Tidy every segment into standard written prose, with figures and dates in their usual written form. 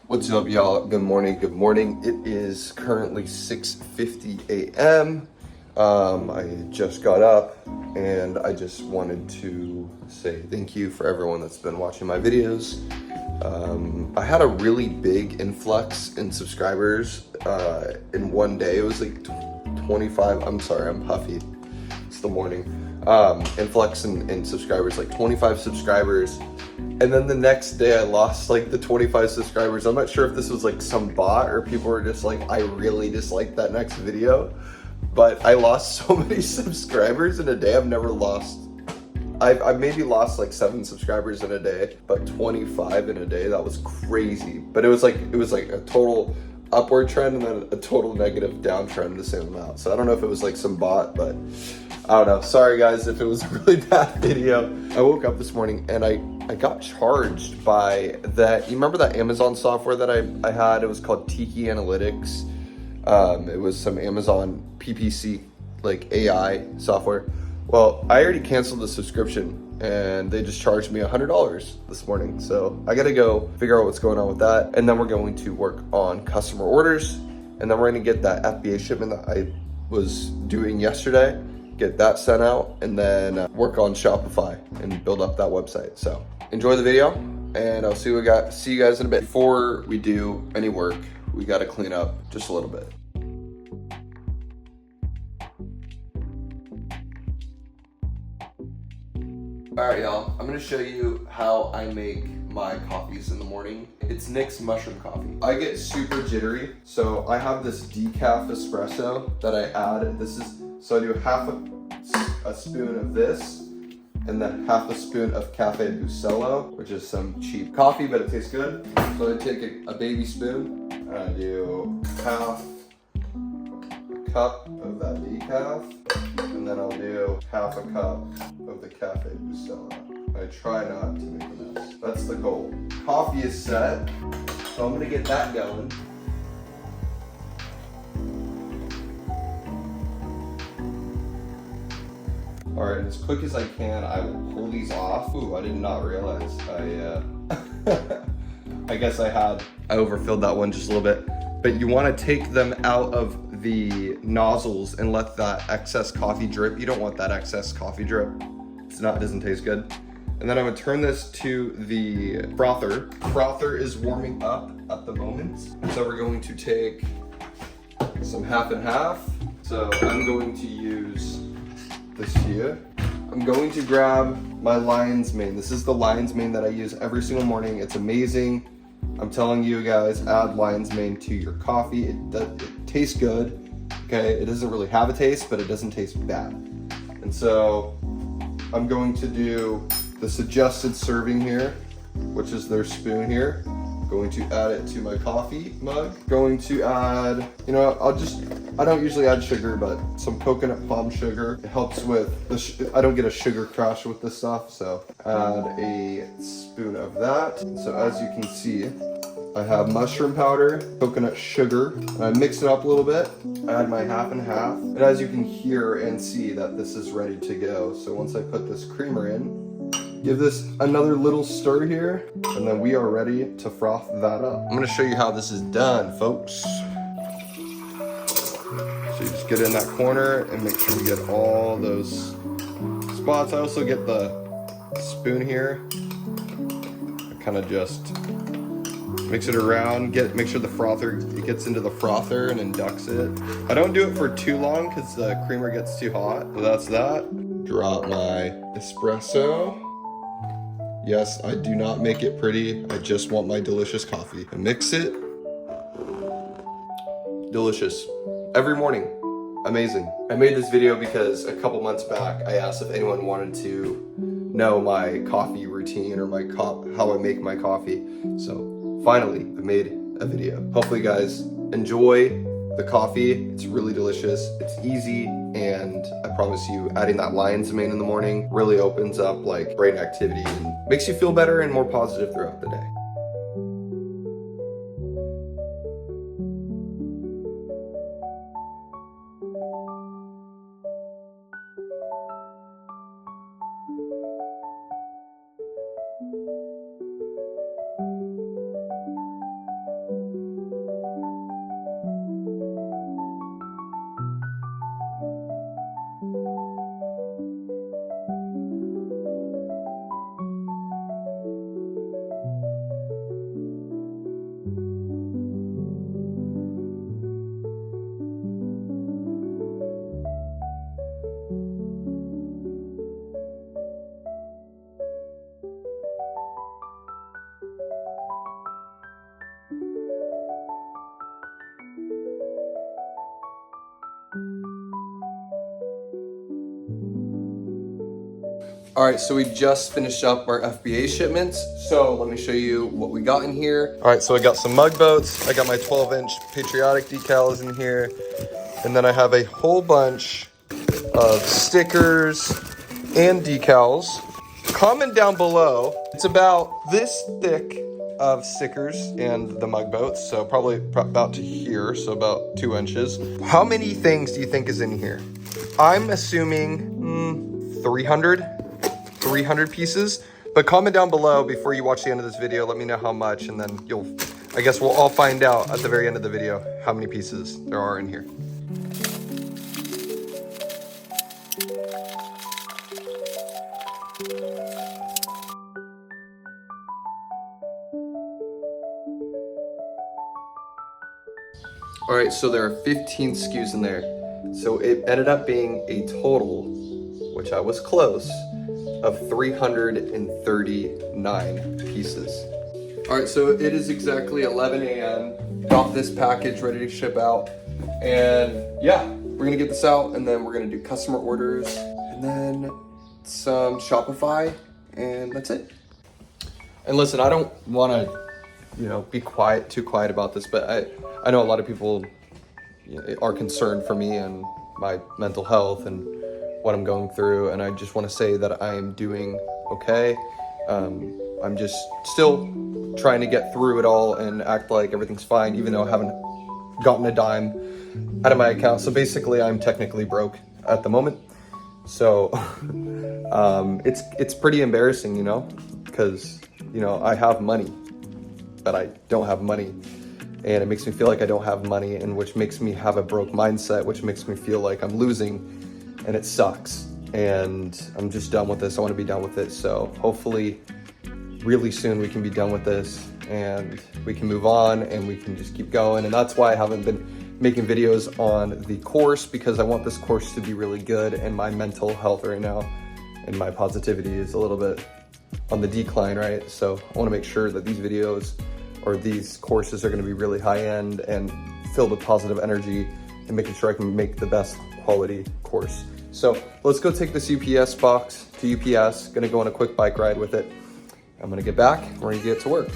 What's up, y'all? Good morning. Good morning. It is currently 6:50 a.m. I just got up and I just wanted to say thank you for everyone that's been watching my videos. I had a really big influx in subscribers in one day. It was like 25. I'm sorry, I'm puffy. It's the morning. Influx in subscribers, like 25 subscribers. And then the next day I lost like the 25 subscribers. I'm not sure if this was like some bot or people were just like, I really disliked that next video. But I lost so many subscribers in a day. I've maybe lost like 7 subscribers in a day, but 25 in a day, that was crazy. But it was like a total upward trend and then a total negative downtrend the same amount. So I don't know if it was like some bot, but I don't know. Sorry guys if it was a really bad video. I woke up this morning and I got charged by that. You remember that Amazon software that I had? It was called Tiki Analytics. It was some Amazon PPC, like AI software. Well, I already canceled the subscription and they just charged me $100 this morning. So I gotta go figure out what's going on with that. And then we're going to work on customer orders. And then we're gonna get that FBA shipment that I was doing yesterday, get that sent out, and then work on Shopify and build up that website. So enjoy the video and I'll see you guys in a bit. Before we do any work, we gotta clean up just a little bit. All right, y'all, I'm gonna show you how I make my coffees in the morning. It's Nick's mushroom coffee. I get super jittery, so I have this decaf espresso that I add. So I do half a spoon of this, and then half a spoon of Cafe Bucelo, which is some cheap coffee, but it tastes good. So I take a baby spoon, and I do half a cup of that decaf, and then I'll do half a cup of the Cafe Bucelo. I try not to make a mess. That's the goal. Coffee is set, so I'm gonna get that going. All right, as quick as I can, I will pull these off. Ooh, I did not realize I guess I overfilled that one just a little bit. But you want to take them out of the nozzles and let that excess coffee drip. You don't want that excess coffee drip. It doesn't taste good. And then I'm gonna turn this to the frother. Frother is warming up at the moment. So we're going to take some half and half. So I'm going to use this here. I'm going to grab my lion's mane. This is the lion's mane that I use every single morning. It's amazing. I'm telling you guys, add lion's mane to your coffee. It tastes good, okay? It doesn't really have a taste, but it doesn't taste bad. And so I'm going to do the suggested serving here, which is their spoon here. Going to add it to my coffee mug. Going to add, I don't usually add sugar, but some coconut palm sugar. It helps with I don't get a sugar crash with this stuff, so add a spoon of that. So as you can see, I have mushroom powder, coconut sugar, and I mix it up a little bit. I add my half and half, and as you can hear and see that this is ready to go. So once I put this creamer in, give this another little stir here, and then we are ready to froth that up. I'm gonna show you how this is done, folks. So you just get in that corner and make sure we get all those spots. I also get the spoon here. I kind of just mix it around, make sure the frother, it gets into the frother and inducts it. I don't do it for too long because the creamer gets too hot. So that's that. Drop my espresso. Yes, I do not make it pretty. I just want my delicious coffee. I mix it. Delicious. Every morning. Amazing. I made this video because a couple months back, I asked if anyone wanted to know my coffee routine or how I make my coffee. So finally, I made a video. Hopefully you guys enjoy the coffee. It's really delicious. It's easy. And I promise you, adding that lion's mane in the morning really opens up like brain activity and makes you feel better and more positive throughout the day. All right, so we just finished up our FBA shipments. So let me show you what we got in here. All right, so I got some mug boats. I got my 12-inch patriotic decals in here. And then I have a whole bunch of stickers and decals. Comment down below. It's about this thick of stickers and the mug boats. So probably about to here, so about 2 inches. How many things do you think is in here? I'm assuming 300 pieces, but comment down below before you watch the end of this video. Let me know how much, and then I guess we'll all find out at the very end of the video how many pieces there are in here. All right, so there are 15 SKUs in there. So it ended up being a total, which I was close, of 339 pieces. All right, so it is exactly 11 a.m. Got this package ready to ship out. And yeah, we're gonna get this out, and then we're gonna do customer orders, and then some Shopify, and that's it. And listen, I don't wanna, be too quiet about this, but I know a lot of people are concerned for me and my mental health and what I'm going through, and I just want to say that I am doing okay. I'm just still trying to get through it all and act like everything's fine, even though I haven't gotten a dime out of my account. So basically, I'm technically broke at the moment. So it's pretty embarrassing, because I have money, but I don't have money. And it makes me feel like I don't have money, and which makes me have a broke mindset, which makes me feel like I'm losing, and it sucks. And I'm just done with this. I want to be done with it. So hopefully really soon we can be done with this and we can move on and we can just keep going. And that's why I haven't been making videos on the course, because I want this course to be really good, and my mental health right now and my positivity is a little bit on the decline, right? So I want to make sure that these videos or these courses are going to be really high end and filled with positive energy, and making sure I can make the best quality course. So let's go take this UPS box to UPS. Gonna go on a quick bike ride with it. I'm gonna get back, we're gonna get to work.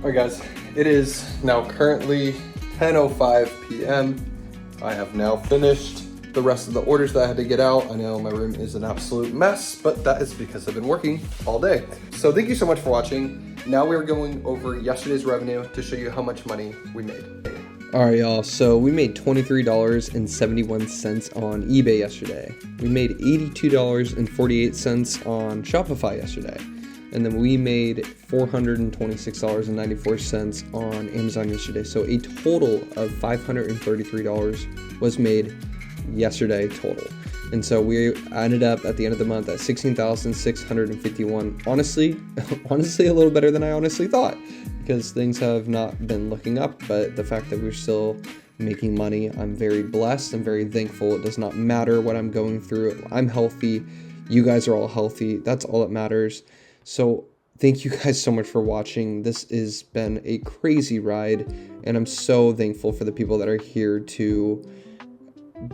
All right guys, it is now currently 10:05 p.m. I have now finished the rest of the orders that I had to get out. I know my room is an absolute mess, but that is because I've been working all day. So thank you so much for watching. Now we're going over yesterday's revenue to show you how much money we made. All right, y'all, so we made $23.71 on eBay yesterday. We made $82.48 on Shopify yesterday. And then we made $426.94 on Amazon yesterday. So a total of $533 was made yesterday total. And so we ended up at the end of the month at $16,651. Honestly, a little better than I honestly thought, because things have not been looking up, but the fact that we're still making money, I'm very blessed. I'm very thankful. It does not matter what I'm going through. I'm healthy. You guys are all healthy. That's all that matters. So thank you guys so much for watching. This has been a crazy ride, and I'm so thankful for the people that are here to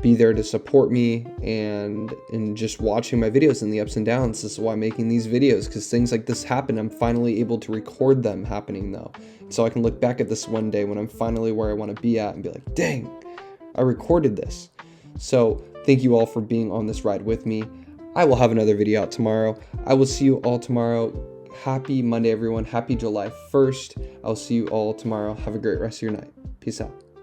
be there to support me and just watching my videos and the ups and downs. This is why I'm making these videos, because things like this happen. I'm finally able to record them happening though. So I can look back at this one day when I'm finally where I want to be at and be like, dang, I recorded this. So thank you all for being on this ride with me. I will have another video out tomorrow. I will see you all tomorrow. Happy Monday, everyone. Happy July 1st. I'll see you all tomorrow. Have a great rest of your night. Peace out.